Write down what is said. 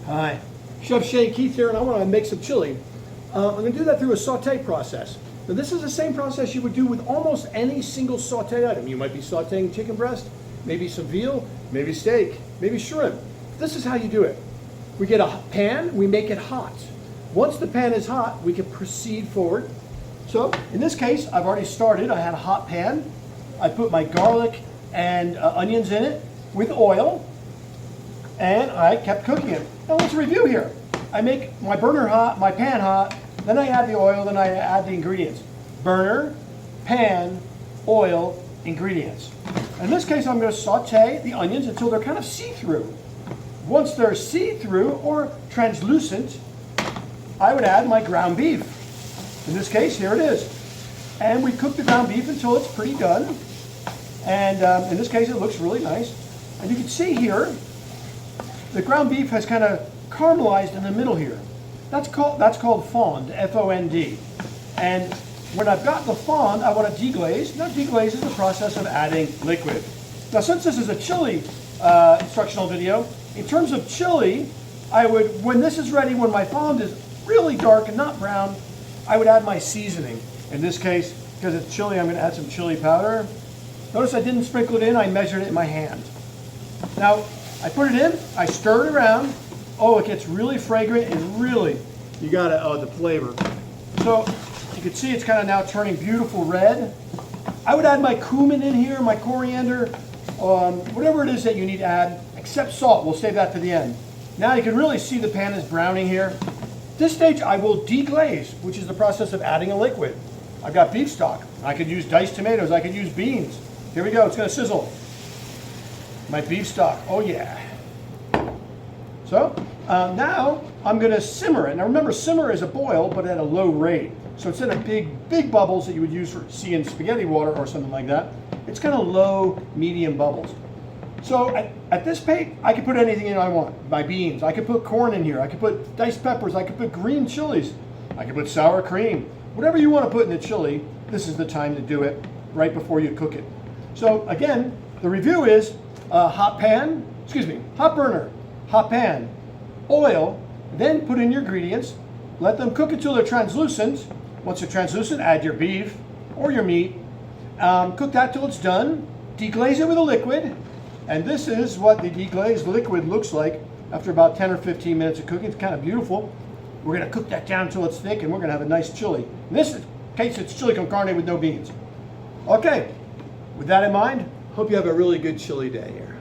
Hi, Chef Cheyne Keith here, and I want to make some chili. I'm going to do that through a saute process. Now, this is the same process you would do with almost any single saute item. You might be sauteing chicken breast, maybe some veal, maybe steak, maybe shrimp. This is how you do it. We get a pan, we make it hot. Once the pan is hot, we can proceed forward. So, in this case, I've already started. I had a hot pan. I put my garlic and onions in it with oil, and I kept cooking it. Now let's review here. I make my burner hot, my pan hot, then I add the oil, then I add the ingredients. Burner, pan, oil, ingredients. In this case, I'm going to saute the onions until they're kind of see-through. Once they're see-through or translucent, I would add my ground beef. In this case, here it is. And we cook the ground beef until it's pretty done. And in this case, it looks really nice. And you can see here, the ground beef has kind of caramelized in the middle here. That's called fond, F-O-N-D. And when I've got the fond, I want to deglaze. Now, deglaze is the process of adding liquid. Now, since this is a chili instructional video, in terms of chili, I would, when this is ready, when my fond is really dark and not brown, I would add my seasoning. In this case, because it's chili, I'm going to add some chili powder. Notice I didn't sprinkle it in, I measured it in my hand. Now, I put it in, I stir it around. Oh, it gets really fragrant and really, you got the flavor. So, you can see it's kind of now turning beautiful red. I would add my cumin in here, my coriander, whatever it is that you need to add, except salt. We'll save that to the end. Now you can really see the pan is browning here. At this stage, I will deglaze, which is the process of adding a liquid. I've got beef stock. I could use diced tomatoes. I could use beans. Here we go. It's going to sizzle. My beef stock. Oh, yeah. So now I'm going to simmer it. Now remember, simmer is a boil, but at a low rate. So instead of big bubbles that you would use for seeing spaghetti water or something like that, it's kind of low, medium bubbles. So at this rate, I can put anything in I want. My beans. I could put corn in here. I could put diced peppers. I could put green chilies. I could put sour cream. Whatever you want to put in the chili, this is the time to do it right before you cook it. So again, the review is hot burner, hot pan, oil, then put in your ingredients, let them cook until they're translucent. Once they're translucent, add your beef or your meat, cook that till it's done, deglaze it with a liquid, and this is what the deglazed liquid looks like after about 10 or 15 minutes of cooking. It's kind of beautiful. We're going to cook that down until it's thick, and we're going to have a nice chili. In this case, it's chili con carne with no beans. Okay, with that in mind, hope you have a really good chili day here.